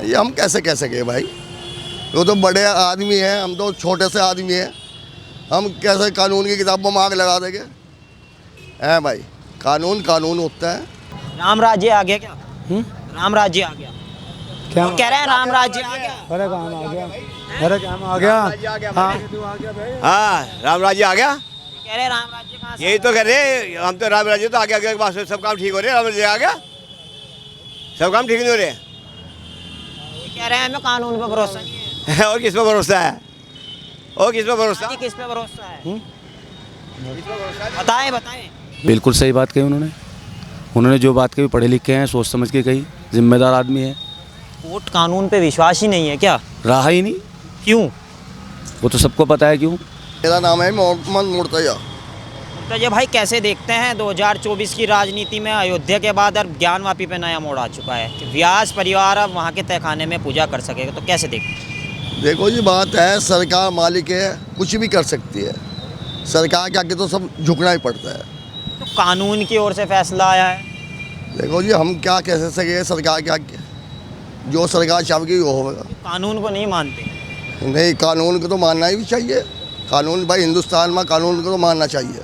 ये हम कैसे कह सके भाई, वो तो बड़े आदमी हैं, हम तो छोटे से आदमी हैं। हम कैसे कानून की किताबों में आग लगा देंगे? है भाई, कानून कानून होता है। राम राज्य आ गया क्या? राम राज्य आ गया क्या कह रहे हैं? राम राज्य आ गया। अरे काम आ गया, अरे काम आ गया। हाँ, राम राज्य आ गया। कह रहे हैं राम राज्य कहाँ से? यही तो कह रहे हम तो, राम राज्य तो आगे आगे बात सब काम ठीक हो रहे हैं। राम राज्य आ गया, सब काम ठीक नहीं हो रहे। कह रहे हैं हमें कानून पे भरोसा नहीं है। और किस पे भरोसा है? और किस पे भरोसा? जी, किस पे भरोसा है? बताएं बताएं। बिल्कुल सही बात कही उन्होंने जो बात कही पढ़े लिखे हैं, सोच समझ के कही, जिम्मेदार आदमी है। कोर्ट कानून पे विश्वास ही नहीं है क्या? रहा ही नहीं। क्यों? वो तो सबको पता है क्यों। मेरा नाम है मोहम्मद मुर्तजा। तो ये भाई कैसे देखते हैं 2024 की राजनीति में अयोध्या के बाद अब ज्ञानवापी पे नया मोड़ आ चुका है कि व्यास परिवार अब वहाँ के तहखाने में पूजा कर सकेगा, तो कैसे देखते हैं? देखो जी, बात है सरकार मालिक है, कुछ भी कर सकती है। सरकार के आगे तो सब झुकना ही पड़ता है। तो कानून की ओर से फैसला आया है। देखो जी, हम क्या कह सके सरकार के आगे, जो सरकार चाहेगी वो होगा। कानून को नहीं मानते? नहीं, कानून को तो मानना ही चाहिए। कानून भाई, हिंदुस्तान में कानून को तो मानना चाहिए।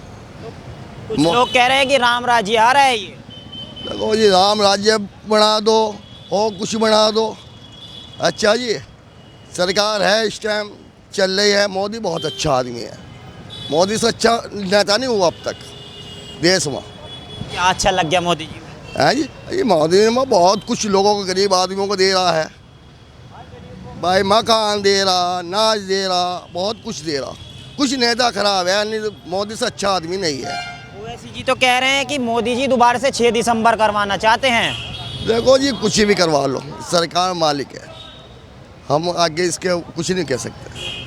कुछ लोग कह रहे हैं कि राम राज्य आ रहा है ये। देखो जी, राम राज्य बना दो और कुछ बना दो, अच्छा जी, सरकार है इस टाइम चल रही है। मोदी बहुत अच्छा आदमी है, मोदी से अच्छा नेता नहीं हुआ अब तक देश में। क्या अच्छा लग गया मोदी जी को? है जी, ये मोदी ने बहुत कुछ लोगों को, गरीब आदमियों को दे रहा है भाई, मकान दे रहा, नाच दे रहा, बहुत कुछ दे रहा। कुछ नेता खराब है, नहीं मोदी से अच्छा आदमी नहीं है। ओवैसी जी तो कह रहे हैं कि मोदी जी दोबारा से 6 दिसंबर करवाना चाहते हैं। देखो जी, कुछ भी करवा लो, सरकार मालिक है, हम आगे इसके कुछ नहीं कह सकते।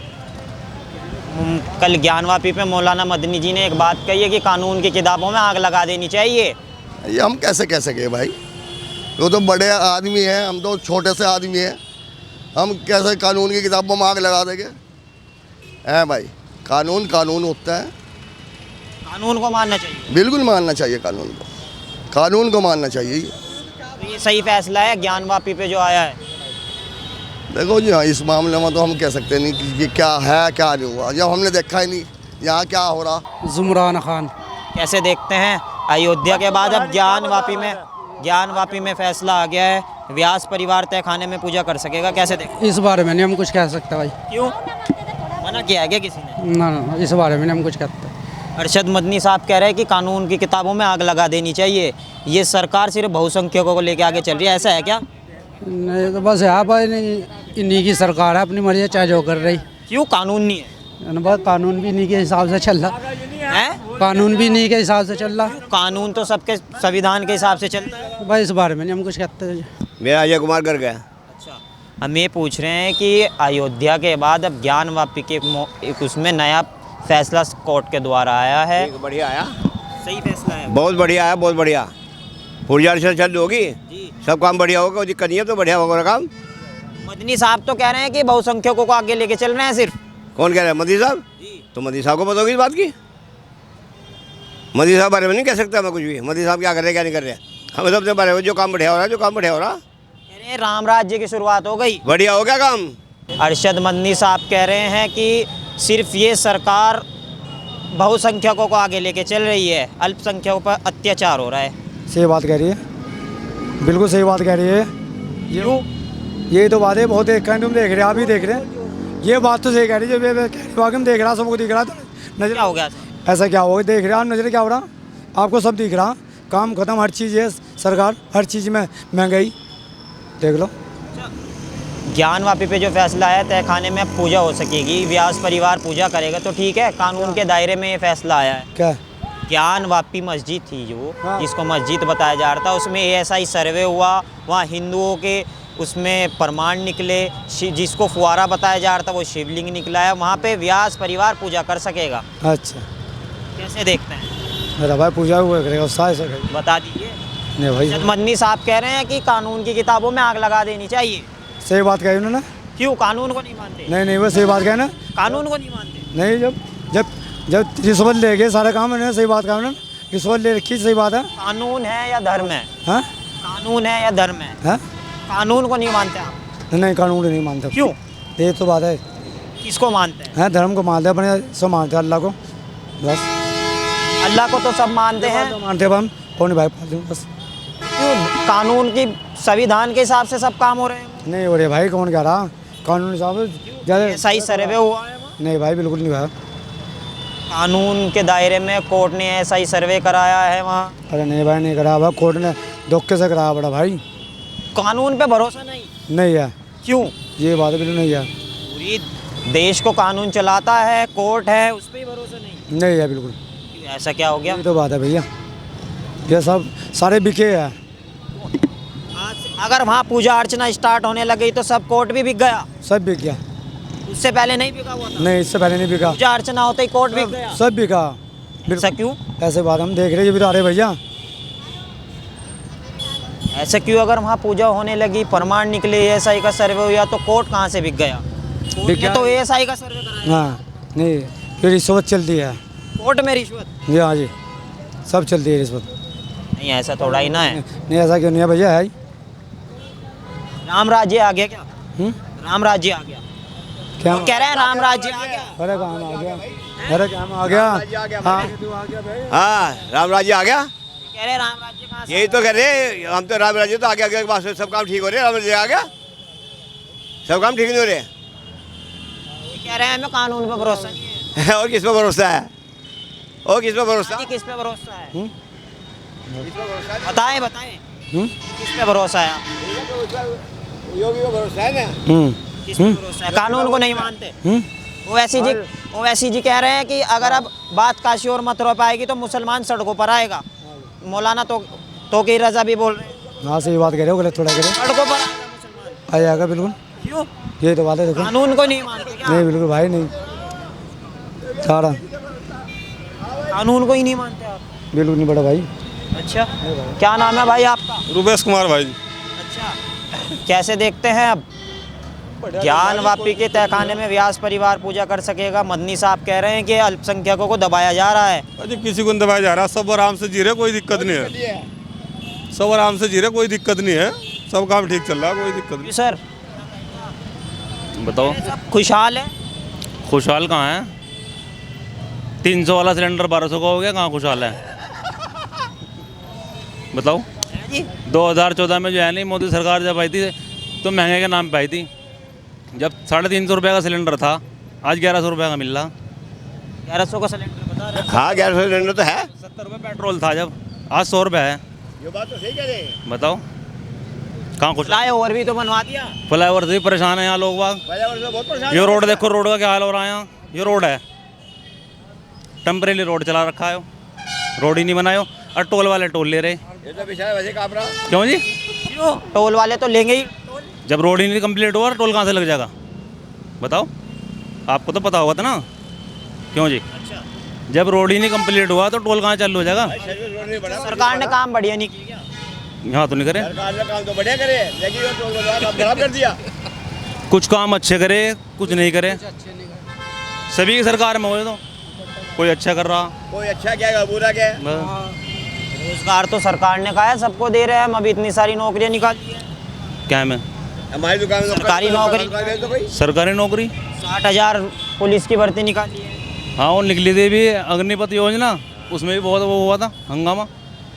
कल ज्ञानवापी पे मौलाना मदनी जी ने एक बात कही है कि कानून की किताबों में आग लगा देनी चाहिए। ये हम कैसे कह सके भाई, वो तो बड़े आदमी हैं, हम तो छोटे से आदमी हैं। हम कैसे कानून की किताबों में आग लगा देंगे? है भाई, कानून कानून होता है। कानून को मानना चाहिए। बिल्कुल मानना चाहिए कानून को, कानून को मानना चाहिए। तो ये सही फैसला है ज्ञानवापी पे जो आया है। देखो जी, हाँ, इस मामले में तो हम कह सकते नहीं कि क्या है क्या नहीं हुआ, जब हमने देखा ही नहीं यहाँ क्या हो रहा। जुमरान खान। कैसे देखते हैं अयोध्या के बाद अब ज्ञानवापी में फैसला आ गया है, व्यास परिवार तहखाने में पूजा कर सकेगा, कैसे देखते? इस बारे में नहीं हम कुछ कह सकते भाई। क्यों? मना किया है क्या किसी ने? ना, इस बारे में नहीं हम कुछ कहते। अरशद मदनी साहब कह रहे हैं कि कानून की किताबों में आग लगा देनी चाहिए, ये सरकार सिर्फ बहुसंख्यकों को लेकर आगे चल रही है, ऐसा है क्या? नहीं तो बस यहाँ पर इन्हीं की सरकार है, अपनी मर्जी चाहे जो कर रही। क्यों? कानून नहीं है? बस कानून भी इन्हीं के हिसाब से चल रहा है। कानून भी इन्हीं के हिसाब से चल रहा। कानून तो सबके संविधान के हिसाब से चलता है। भाई इस बारे में नहीं हम कुछ कहते। मेरा अजय कुमार कर गया। अच्छा, हम ये पूछ रहे हैं कि अयोध्या के बाद अब ज्ञानवापी के एक उसमें नया फैसला कोर्ट के द्वारा आया है। बढ़िया आया, सही फैसला है, बहुत बढ़िया आया, बहुत बढ़िया। पूरी से चल होगी, सब काम बढ़िया होगा, कोई दिक्कत नहीं है, तो बढ़िया होगा काम। मदनी साहब तो कह रहे हैं कि बहुसंख्यकों को आगे लेके चल रहे हैं सिर्फ। कौन कह रहा है? मोदी साहब। तो मोदी साहब को पता होगी इस बात की। मोदी साहब बारे में नहीं कह सकता मैं कुछ भी। मोदी साहब क्या कर रहे हैं क्या नहीं कर रहे, हमें सबसे बारे में जो काम बढ़िया हो रहा है, जो काम बढ़िया हो रहा। कह रहे हैं राम राज्य की शुरुआत हो गई, बढ़िया हो गया काम। अरशद मदनी साहब कह रहे हैं कि सिर्फ ये सरकार बहुसंख्यकों को आगे लेके चल रही है, अल्पसंख्यकों पर अत्याचार हो रहा है। सही बात कह रही है, बिल्कुल सही बात कह रही है। क्यों? ये तो बात है, बहुत एक तुम देख रहे हैं, आप ही देख रहे हैं। ये बात तो सही कह रही है, जब हम देख रहा, सबको दिख रहा, तो नजर क्या हो गया? ऐसा क्या हो गया? देख रहे हैं, नजर क्या हो रहा, आपको सब दिख रहा। काम खत्म, हर चीज़ है, सरकार हर चीज़ में महंगाई देख लो। ज्ञानवापी पे जो फैसला आया तहखाने में पूजा हो सकेगी, व्यास परिवार पूजा करेगा, तो ठीक है, कानून के दायरे में ये फैसला आया है। क्या? ज्ञानवापी मस्जिद थी जो, हाँ। जिसको मस्जिद बताया जा रहा था, उसमें ASI सर्वे हुआ, वहाँ हिंदुओं के उसमें प्रमाण निकले, जिसको फुआरा बताया जा रहा था वो शिवलिंग निकला है, वहाँ पे व्यास परिवार पूजा कर सकेगा। अच्छा, कैसे देखते हैं? मेरा भाई पूजा हुआ करेगा, साय से बता दीजिए। नहीं भाई, अरशद मदनी साहब कह रहे हैं कि कानून की किताबों में आग लगा देनी चाहिए। सही बात कही उन्होंने। क्यों? कानून को नहीं मानते? नहीं वो सही बात कहे ना। कानून को नहीं मानते? नहीं, जब रिश्वत ले गए सारा काम, उन्होंने सही बात कहा उन्होंने, रिश्वत ले रखी, सही बात है। कानून है या धर्म है? हाँ, कानून है या धर्म है? हाँ, कानून को नहीं मानते आप? नहीं कानून नहीं मानते। क्यों? ये तो बात है। किसको मानते हैं? हैं धर्म को मानते हैं, अपने सब मानते हैं, अल्लाह को बस। अल्लाह को तो सब मानते हैं। तो मानते हैं हम, कौन भाई पालते हैं बस। क्यों कानून की संविधान के हिसाब से सब काम हो रहे हैं? नहीं हो रहे भाई, कौन कह रहा कानून हिसाब से ज़्यादा। सही सर्वे हुआ है वहाँ? नहीं भाई बिल्कुल नहीं हुआ। कानून के दायरे में कोर्ट ने ऐसा ही सर्वे कराया है वहाँ? अरे नहीं भाई नहीं करा, भाई कोर्ट ने धोखे से कराया बड़ा भाई। कानून पे भरोसा नहीं? नहीं है, क्यों? ये बात बिल्कुल नहीं है। पूरी देश को कानून चलाता है, कोर्ट है, उस पर ही भरोसा नहीं? नहीं है बिल्कुल। क्यों, ऐसा क्या हो गया? ये तो बात है भैया, ये सब सारे बिके हैं। अगर वहाँ पूजा अर्चना स्टार्ट होने लगी तो सब कोर्ट भी बिक गया? सब बिक गया। उससे पहले नहीं बिका हुआ था? नहीं इससे पहले नहीं बिका, पूजा अर्चना होते ही कोर्ट बिक गया? सब बिका। ऐसा क्यों? ऐसे बात हम देख रहे हैं, ये भी तो आ रहे भैया। ऐसा क्यों? अगर वहाँ पूजा होने लगी, प्रमाण निकले, एएसआई का सर्वे हुआ, तो कोर्ट कहाँ से बिक गया? कोर्ट ने तो एएसआई का सर्वे कराया। हाँ नहीं, फिर रिश्वत चलती है। कोर्ट में रिश्वत? जी हाँ जी, सब चलती है रिश्वत। नहीं ऐसा थोड़ा ही ना है। नहीं ऐसा क्यों नहीं है भैया, है। राम राज्य आ गया क्या? हम्म? राम राज्य आ गया? क्या कह रहे हैं राम राज्य आ गया? अरे काम आ गया, अरे काम आ गया। हाँ हाँ राम राज्य आ गया, कह रहे हैं राम राज्य कहाँ से? यही तो कह रहे हम तो। राम राज्य तो आगे आगे बात सब काम ठीक हो रहे हैं। राम राज्य आ गया, सब काम ठीक नहीं हो रहे। कह रहे हैं हमें कानून पे भरोसा नहीं है। और किस पे भरोसा है? और किस पे भरोसा? जी, किस पे भरोसा है? किस पे भरोसा है? बताएं बताएं, किस पे भरोसा है? योगी पे भरोसा है ना? किस पे भरोसा है? कानून को नहीं मानते? ओवैसी जी कह रहे हैं कि अगर अब बात काशी और मथुरा पे आएगी तो मुसलमान सड़कों पर आएगा। मौलाना तो की रजा भी बोल रहे हैं हाँ सही बात कह रहे हो, गलत थोड़ा कह रहे हो। सड़कों पर आएगा मुसलमान। आ जाएगा बिल्कुल, क्यों? ये तो बात है। देखो कानून को नहीं मानते क्या? नहीं बिल्कुल भाई नहीं, सारा कानून को ही नहीं मानते आप? बिल्कुल नहीं बड़ा भाई। अच्छा, क्या नाम है भाई आपका? रुपेश कुमार भाई। अच्छा, कैसे देखते हैं अब ज्ञान वापी के तहखाने में व्यास परिवार पूजा कर सकेगा? मदनी साहब कह रहे हैं कि अल्पसंख्यकों को दबाया जा रहा है। अजी किसी को नहीं दबाया जा रहा, सब आराम से जी रहे, कोई दिक्कत नहीं है। सब आराम से जी रहे, कोई दिक्कत नहीं है, सब काम ठीक चल रहा है, कोई दिक्कत नहीं। सर बताओ, खुशहाल है? खुशहाल कहाँ है? 300 वाला सिलेंडर 1200 का हो गया, कहाँ खुशहाल है? बताओ। 2014 में जो है नहीं, मोदी सरकार जब आई थी तो महंगे के नाम पे आई थी। जब 350 रुपये का सिलेंडर था, आज 1100 रुपये का मिल रहा। 1100 का सिलेंडर बता रहे हैं? हाँ 1100 सिलेंडर तो है। 70 रुपये पेट्रोल था जब, आज 100 रुपये है। ये बात तो सही कह रहे हैं। बताओ कहाँ खुश? फ्लाईओवर भी तो बनवा दिया। फ्लाईओवर से भी परेशान है यहाँ लोग बाग। पर्यावरण से बहुत परेशान ये रोड देखो, रोड का क्या हाल हो रहा है यहाँ। ये रोड है, टेम्परेरी रोड चला रखा है, रोड ही नहीं बनायो। और टोल वाले टोल ले रहे। ये तो बेचारा वैसे काँप रहा। क्यों जी? क्यों? टोल वाले तो लेंगे ही। जब रोड ही नहीं कंप्लीट हुआ, टोल कहाँ से लग जाएगा? बताओ, आपको तो पता होगा था ना। क्यों जी? अच्छा, जब रोड ही नहीं कंप्लीट हुआ तो टोल कहाँ चालू हो जाएगा? सरकार ने काम बढ़िया नहीं किया। यहाँ तो नहीं करे। सरकार ने काम तो बढ़िया करे, लेकिन ये टोल बजा काम खराब कर दिया। कुछ काम अच्छे करे, कुछ नहीं करे। सभी की सरकार में हो तो कोई अच्छा कर रहा। कोई अच्छा क्या है, बुरा क्या है? रोजगार तो सरकार ने कहा है सबको दे रहे हैं हम, अभी इतनी सारी नौकरियां निकाली है। क्या में? हमारी दुकान में सरकारी नौकरी। तो कोई सरकारी नौकरी 60,000 पुलिस की भर्ती निकाली है। हाँ, वो निकली थी भी अग्निपथ योजना, उसमें भी बहुत वो हुआ था हंगामा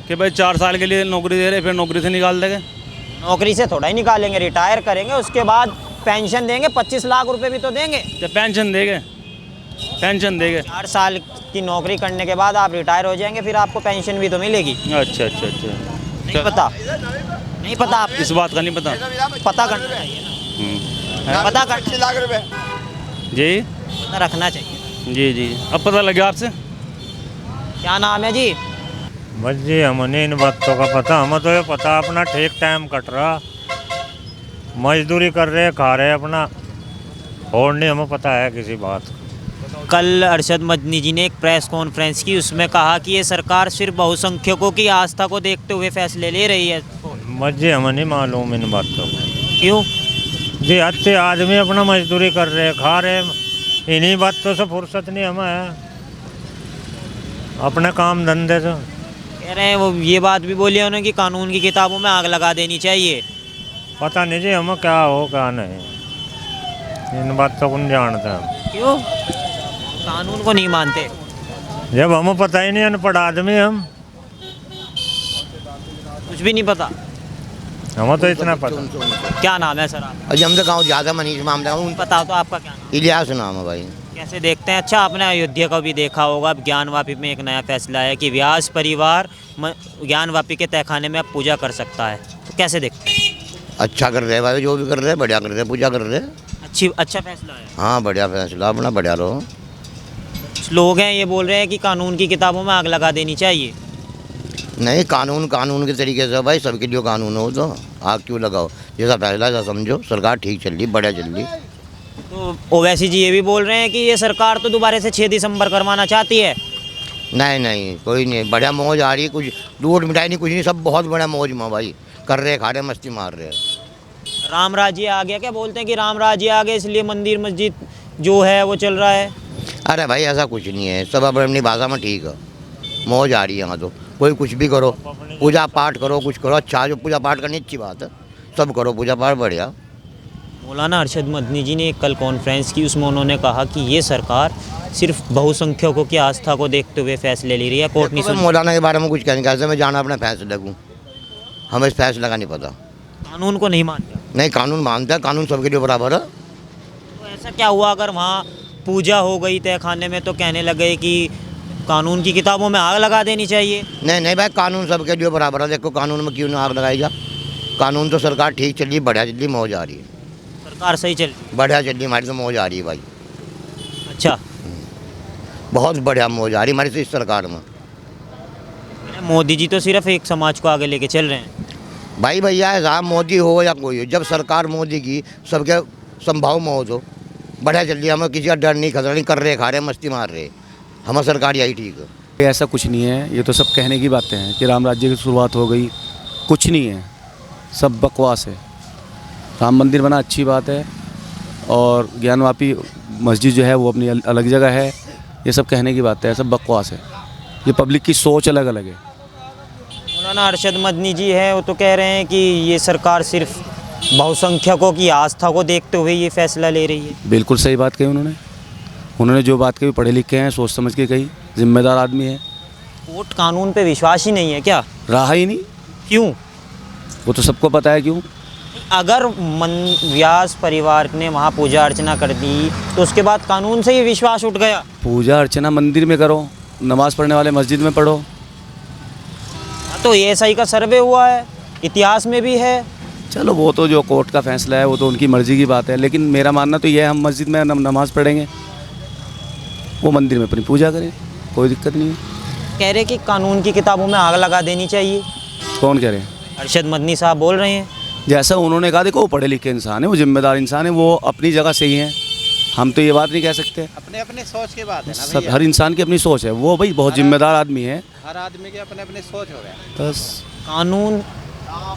कि भाई 4 साल के लिए नौकरी दे रहे, फिर नौकरी से निकाल देंगे। नौकरी से थोड़ा ही निकालेंगे, रिटायर करेंगे, उसके बाद पेंशन देंगे। 25 लाख रुपए भी तो देंगे। जब पेंशन देंगे, पेंशन देंगे। 4 साल की नौकरी करने के बाद आप रिटायर हो जाएंगे, फिर आपको पेंशन भी तो मिलेगी। अच्छा अच्छा अच्छा, नहीं पता? नहीं पता आप? इस बात का नहीं पता। पता करना चाहिए ना, पता कर 25 लाख रुपए। जी पता रखना चाहिए। जी जी, अब पता लग गया आपसे। क्या नाम है जी? बस जी हमने इन बातों का पता, हमें तो ये पता अपना ठीक टाइम कट रहा, मजदूरी कर रहे, खा रहे अपना, और नहीं हमें पता है किसी बात। कल अरशद मदनी जी ने एक प्रेस कॉन्फ्रेंस की, उसमें कहा कि ये सरकार सिर्फ बहुसंख्यकों की आस्था को देखते हुए फैसले ले रही है। बस जी हमें नहीं मालूम इन बातों का। क्यों? जी अच्छे आदमी अपना मजदूरी कर रहे, खा रहे, इन्हीं बातों से फुर्सत नहीं हमें है, अपने काम धंधे से। कह रहे हैं वो, ये बात भी बोली है उन्होंने कि कानून की किताबों में आग लगा देनी चाहिए। पता नहीं जी हम क्या हो क्या नहीं, इन बातों को नहीं जानते हम। क्यों कानून को नहीं मानते? जब हमें पता ही नहीं, अनपढ़ आदमी हम, कुछ भी नहीं पता। हमें तो इतना पता। क्या नाम है सर आप? अजी हम तो गाँव ज़्यादा मनीष मामला बताओ तो आपका क्या नाम? इलियास नाम है भाई। कैसे देखते हैं? अच्छा, आपने अयोध्या का भी देखा होगा, अब ज्ञानवापी में एक नया फैसला है कि व्यास परिवार ज्ञानवापी के तहखाने में अब पूजा कर सकता है, तो कैसे देखते हैं? अच्छा कर रहे हैं भाई, जो भी कर रहे हैं बढ़िया कर रहे हैं, पूजा कर रहे हैं। अच्छा फैसला है। हाँ बढ़िया फैसला, अपना बढ़िया रहो। लोग हैं ये बोल रहे हैं कि कानून की किताबों में आग लगा देनी चाहिए। नहीं, कानून कानून के तरीके से भाई, सबके लिए कानून हो तो आग क्यों लगाओ। जैसा फैसला ऐसा समझो, सरकार ठीक चल रही, बढ़िया चल रही। तो ओवैसी जी ये भी बोल रहे हैं कि ये सरकार तो दोबारा से 6 दिसंबर करवाना चाहती है। नहीं नहीं, कोई नहीं, बढ़िया मौज आ रही है, कुछ लूट मिटाई नहीं, कुछ नहीं, सब बहुत बढ़िया मौज में भाई कर रहे, खा रहे, मस्ती मार रहे हैं। राम राज्य आ गया क्या? बोलते हैं कि राम राज्य आ गया इसलिए मंदिर मस्जिद जो है वो चल रहा है। अरे भाई ऐसा कुछ नहीं है, सब अपनी अपनी भाषा में ठीक है, मौज आ रही है यहाँ तो। कोई कुछ भी करो, पूजा पाठ करो, कुछ करो, अच्छा जो पूजा पाठ करनी अच्छी बात है, सब करो पूजा पाठ बढ़िया। मौलाना अरशद मदनी जी ने एक कल कॉन्फ्रेंस की, उसमें उन्होंने कहा कि ये सरकार सिर्फ बहुसंख्यकों की आस्था को देखते हुए फैसले ले रही है। कोर्ट नहीं सुन। मौलाना के बारे में कुछ कहने, कैसे मैं जाना अपना फैसले लगूँ, हमें इस फैसले का नहीं पता। कानून को नहीं मानते? नहीं, कानून मानता है, कानून सबके लिए बराबर है। तो ऐसा क्या हुआ अगर वहाँ पूजा हो गई तहखाने में तो कहने लगे कि कानून की किताबों में आग लगा देनी चाहिए? नहीं नहीं भाई, कानून सबके लिए बराबर है। देखो कानून में क्यों ना आग लगाई जा, कानून तो सरकार ठीक चल रही, बढ़िया चल रही, मौज आ रही है। सरकार सही चल रही? बढ़िया चल रही, हमारी तो मौज आ रही है भाई। अच्छा, बहुत बढ़िया मौज आ रही हमारी तो इस सरकार में। मोदी जी तो सिर्फ एक समाज को आगे लेके चल रहे हैं। भाई भैया, राम मोदी हो या कोई हो, जब सरकार मोदी की सबके संभाव मौज हो, बढ़िया चल रही है, हमें किसी का डर नहीं, खतरा नहीं, कर रहे, खा रहे, मस्ती मार रहे, हमारी सरकार यही ठीक है। ऐसा कुछ नहीं है, ये तो सब कहने की बातें हैं कि राम राज्य की शुरुआत हो गई, कुछ नहीं है, सब बकवास है। राम मंदिर बना अच्छी बात है, और ज्ञानवापी मस्जिद जो है वो अपनी अलग जगह है, ये सब कहने की बात है, सब बकवास है। ये पब्लिक की सोच अलग अलग है। मौलाना अरशद मदनी जी है, वो तो कह रहे हैं कि ये सरकार सिर्फ बहुसंख्यकों की आस्था को देखते हुए ये फैसला ले रही है। बिल्कुल सही बात कही उन्होंने जो बात कही पढ़े लिखे हैं, सोच समझ के कही, जिम्मेदार आदमी है। कोर्ट कानून पे विश्वास ही नहीं है क्या? रहा ही नहीं। क्यों? वो तो सबको पता है क्यों। अगर व्यास परिवार ने वहाँ पूजा अर्चना कर दी तो उसके बाद कानून से ही विश्वास उठ गया। पूजा अर्चना मंदिर में करो, नमाज़ पढ़ने वाले मस्जिद में पढ़ो। तो एएसआई का सर्वे हुआ है, इतिहास में भी है। चलो वो तो जो कोर्ट का फैसला है वो तो उनकी मर्ज़ी की बात है, लेकिन मेरा मानना तो ये है, हम मस्जिद में नमाज़ पढ़ेंगे, वो मंदिर में अपनी पूजा करें, कोई दिक्कत नहीं है। कह रहे कि कानून की किताबों में आग लगा देनी चाहिए। कौन कह रहे हैं? अरशद मदनी साहब बोल रहे हैं। जैसा उन्होंने कहा, देखो वो पढ़े लिखे इंसान है, वो जिम्मेदार इंसान है, वो अपनी जगह सही है, हम तो ये बात नहीं कह सकते। अपने अपने सोच की बात है ना सब भैया। हर इंसान की अपनी सोच है, वो भाई बहुत जिम्मेदार आदमी है। हर आदमी की अपने अपने सोच हो गया। बस कानून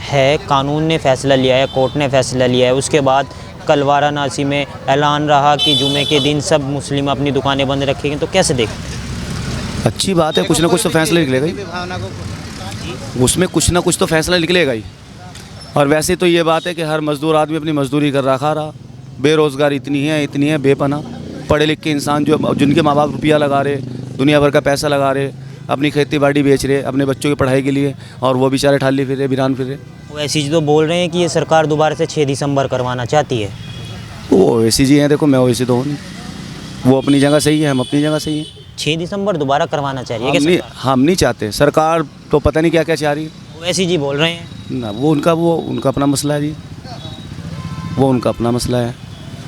है, कानून ने फैसला लिया है, कोर्ट ने फैसला लिया है। उसके बाद कल वाराणसी में ऐलान रहा कि जुमे के दिन सब मुस्लिम अपनी दुकानें बंद रखेंगे, तो कैसे देखते हैं? अच्छी बात है, कुछ ना कुछ तो फैसला निकलेगा ही, भावना को उसमें कुछ ना कुछ तो फैसला निकलेगा ही। और वैसे तो ये बात है कि हर मजदूर आदमी अपनी मजदूरी कर रहा, खा रहा, बेरोज़गार इतनी है बेपना। पढ़े लिखे इंसान जो जिनके माँ बाप रुपया लगा रहे, दुनिया भर का पैसा लगा रहे, अपनी खेती बाड़ी बेच रहे अपने बच्चों की पढ़ाई के लिए, और वो बेचारे ठाली फिर रहे, वीरान फिर रहे। वो ऐसी जी तो बोल रहे हैं कि ये सरकार दोबारा से 6 दिसंबर करवाना चाहती है। वो ऐसी जी हैं, देखो मैं वैसे तो हूँ नहीं, वो अपनी जगह सही है, हम अपनी जगह सही है। 6 दिसंबर दोबारा करवाना चाह रही है हम नहीं चाहते, सरकार तो पता नहीं क्या क्या चाह रही है। वो ऐसी जी बोल रहे हैं ना, वो उनका अपना मसला है जी, वो उनका अपना मसला है।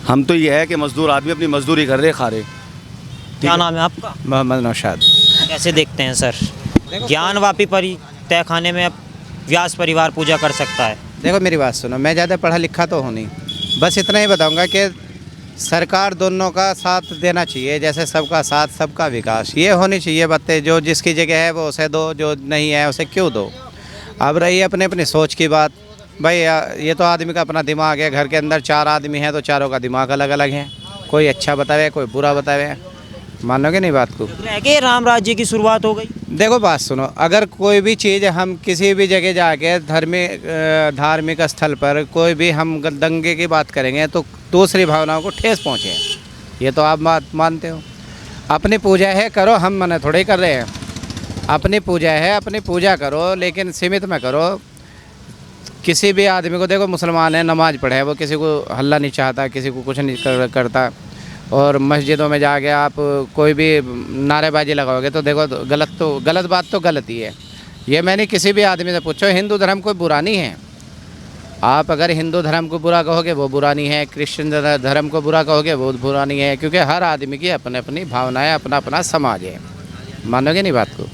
हम तो ये है कि मजदूर आदमी अपनी मजदूरी कर रहे, खा रहे। क्या नाम है आपका? मोहम्मद नौशाद। कैसे देखते हैं सर, ज्ञानवापी तहखाने में अब व्यास परिवार पूजा कर सकता है? देखो मेरी बात सुनो, मैं ज़्यादा पढ़ा लिखा तो हूँ नहीं, बस इतना ही बताऊँगा कि सरकार दोनों का साथ देना चाहिए। जैसे सबका साथ सबका विकास, ये होनी चाहिए बातें। जो जिसकी जगह है वो उसे दो, जो नहीं है उसे क्यों दो। अब रही अपने अपनी सोच की बात, भाई ये तो आदमी का अपना दिमाग है। घर के अंदर 4 आदमी हैं तो चारों का दिमाग अलग अलग है, कोई अच्छा बतावे कोई बुरा बतावे। मानोगे नहीं बात को? लग रहा है कि राम राज्य की शुरुआत हो गई। देखो बात सुनो, अगर कोई भी चीज़ हम किसी भी जगह जाके धार्मिक स्थल पर कोई भी हम दंगे की बात करेंगे तो दूसरी भावनाओं को ठेस पहुँचे, ये तो आप मानते हो। अपनी पूजा है करो, हम मना थोड़े कर रहे हैं। अपनी पूजा है, अपनी पूजा करो, लेकिन सीमित में करो। किसी भी आदमी को देखो, मुसलमान है, नमाज पढ़े, वो किसी को हल्ला नहीं चाहता, किसी को कुछ नहीं करता। और मस्जिदों में जाके आप कोई भी नारेबाजी लगाओगे तो देखो गलत बात तो गलत ही है। ये मैंने किसी भी आदमी से पूछो, हिंदू धर्म कोई बुरा नहीं है। आप अगर हिंदू धर्म को बुरा कहोगे वो बुरा नहीं है, क्रिश्चियन धर्म को बुरा कहोगे वो बुरा नहीं है, क्योंकि हर आदमी की अपनी अपनी भावनाएं, अपना अपना समाज है। मानोगे नहीं बात को?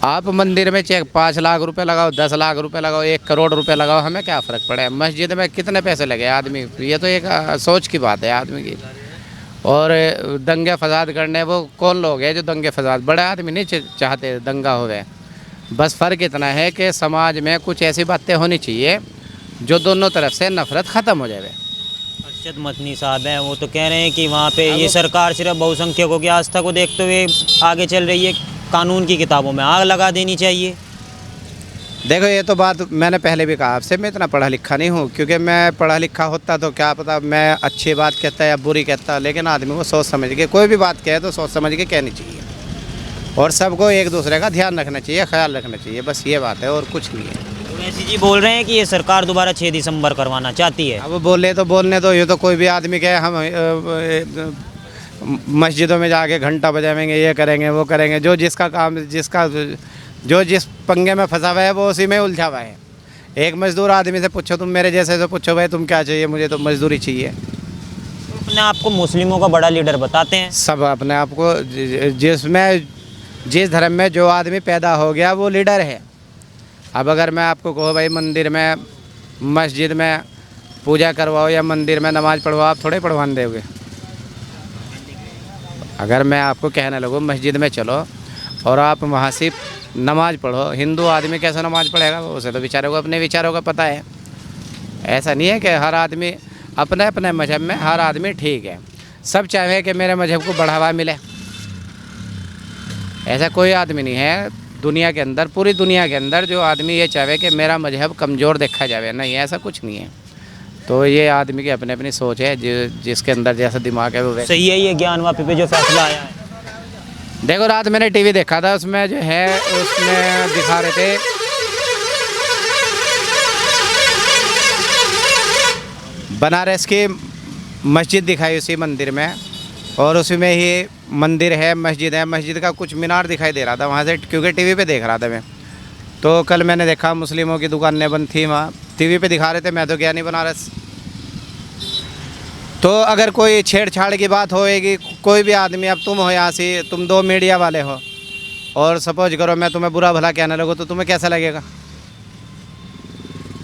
आप मंदिर में चाहे 5 लाख रुपए लगाओ, 10 लाख रुपए लगाओ, 1 करोड़ रुपए लगाओ, हमें क्या फ़र्क पड़े? मस्जिद में कितने पैसे लगे आदमी, ये तो एक सोच की बात है आदमी की। और दंगे फसाद करने, वो कौन लोग हैं जो दंगे फसाद, बड़े आदमी नहीं चाहते दंगा होवे। बस फ़र्क इतना है कि समाज में कुछ ऐसी बातें होनी चाहिए जो दोनों तरफ से नफरत ख़त्म हो जाए। अरशद मदनी साहब हैं, वो तो कह रहे हैं कि वहाँ पे ये सरकार सिर्फ बहुसंख्यकों की आस्था को देखते हुए आगे चल रही है, कानून की किताबों में आग लगा देनी चाहिए। देखो ये तो बात मैंने पहले भी कहा आपसे, मैं इतना पढ़ा लिखा नहीं हूँ, क्योंकि मैं पढ़ा लिखा होता तो क्या पता मैं अच्छी बात कहता या बुरी कहता। लेकिन आदमी को सोच समझ के कोई भी बात कहे तो सोच समझ के कहनी चाहिए, और सबको एक दूसरे का ध्यान रखना चाहिए, ख्याल रखना चाहिए, बस ये बात है और कुछ नहीं है। ओवैसी जी बोल रहे हैं कि ये सरकार दोबारा 6 दिसंबर करवाना चाहती है। अब बोले तो बोलने दो, ये तो कोई भी आदमी कहे हम मस्जिदों में जाके घंटा बजाएंगे, ये करेंगे वो करेंगे। जो जिसका काम, जो जिस पंगे में फंसा हुआ है वो उसी में उलझा हुआ है। एक मजदूर आदमी से पूछो, तुम मेरे जैसे से पूछो भाई तुम क्या चाहिए, मुझे तो मजदूरी चाहिए। अपने आप को मुस्लिमों का बड़ा लीडर बताते हैं। सब अपने आप को जिस धर्म में जो आदमी पैदा हो गया वो लीडर है। अब अगर मैं आपको कहूँ भाई मंदिर में, मस्जिद में पूजा करवाओ या मंदिर में नमाज़ पढ़वाओ, आप थोड़े पढ़वान दोगे। अगर मैं आपको कहने लगूँ मस्जिद में चलो और आप वहाँ से नमाज़ पढ़ो, हिंदू आदमी कैसे नमाज़ पढ़ेगा? उसे तो बेचारे को अपने विचारों का पता है। ऐसा नहीं है कि हर आदमी अपने अपने मजहब में, हर आदमी ठीक है। सब चाहे कि मेरे मजहब को बढ़ावा मिले, ऐसा कोई आदमी नहीं है दुनिया के अंदर, पूरी दुनिया के अंदर जो आदमी ये चाहे कि मेरा मजहब कमज़ोर देखा जाए, नहीं, ऐसा कुछ नहीं है। तो ये आदमी की अपनी अपनी सोच है, जिसके अंदर जैसा दिमाग है वो सही है। ये ज्ञान वापी पे जो फैसला आया है, देखो रात मैंने टीवी देखा था, उसमें जो है उसमें दिखा रहे थे बनारस की मस्जिद दिखाई उसी मंदिर में, और उसी में ही मंदिर है, मस्जिद है, मस्जिद का कुछ मीनार दिखाई दे रहा था वहाँ से, क्योंकि टीवी पे देख रहा था मैं। तो कल मैंने देखा मुस्लिमों की दुकानें बंद थी, वहाँ टीवी पे दिखा रहे थे, मैं तो गया नहीं बनारस। तो अगर कोई छेड़छाड़ की बात होएगी, कोई भी आदमी, अब तुम हो यहाँ से, तुम 2 मीडिया वाले हो, और सपोज करो मैं तुम्हें बुरा भला कहने लगूँ तो तुम्हें कैसा लगेगा?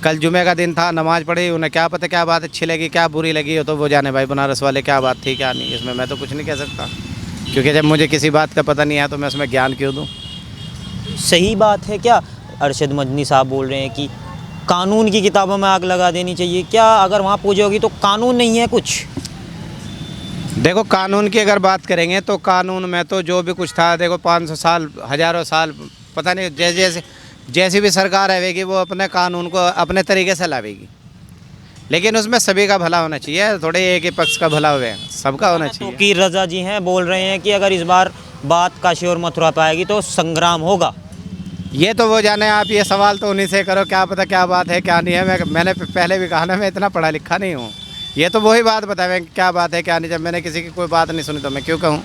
कल जुमे का दिन था, नमाज़ पढ़ी, उन्हें क्या पता क्या बात अच्छी लगी क्या बुरी लगी हो, तो वो जाने भाई बनारस वाले क्या बात थी क्या नहीं, इसमें मैं तो कुछ नहीं कह सकता, क्योंकि जब मुझे किसी बात का पता नहीं है तो मैं उसमें ज्ञान क्यों दूँ? सही बात है क्या अरशद मदनी साहब बोल रहे हैं कि कानून की किताबों में आग लगा देनी चाहिए? क्या अगर वहाँ पूजा होगी तो कानून नहीं है कुछ? देखो कानून की अगर बात करेंगे तो कानून में तो जो भी कुछ था, देखो 500 साल, हज़ारों साल, पता नहीं जैसी भी सरकार आएगी वो अपने कानून को अपने तरीके से लावेगी, लेकिन उसमें सभी का भला होना चाहिए, थोड़े एक ही पक्ष का भला हुए, सबका होना चाहिए। तो की रजा जी हैं, बोल रहे हैं कि अगर इस बार बात काशी और मथुरा पे आएगी तो संग्राम होगा। ये तो वो जाने, आप ये सवाल तो उन्हीं से करो, क्या पता क्या बात है क्या नहीं है। मैंने पहले भी कहा ना, मैं इतना पढ़ा लिखा नहीं हूँ, ये तो वही बात बताएं क्या बात है क्या नहीं। जब मैंने किसी की कोई बात नहीं सुनी तो मैं क्यों कहूँ?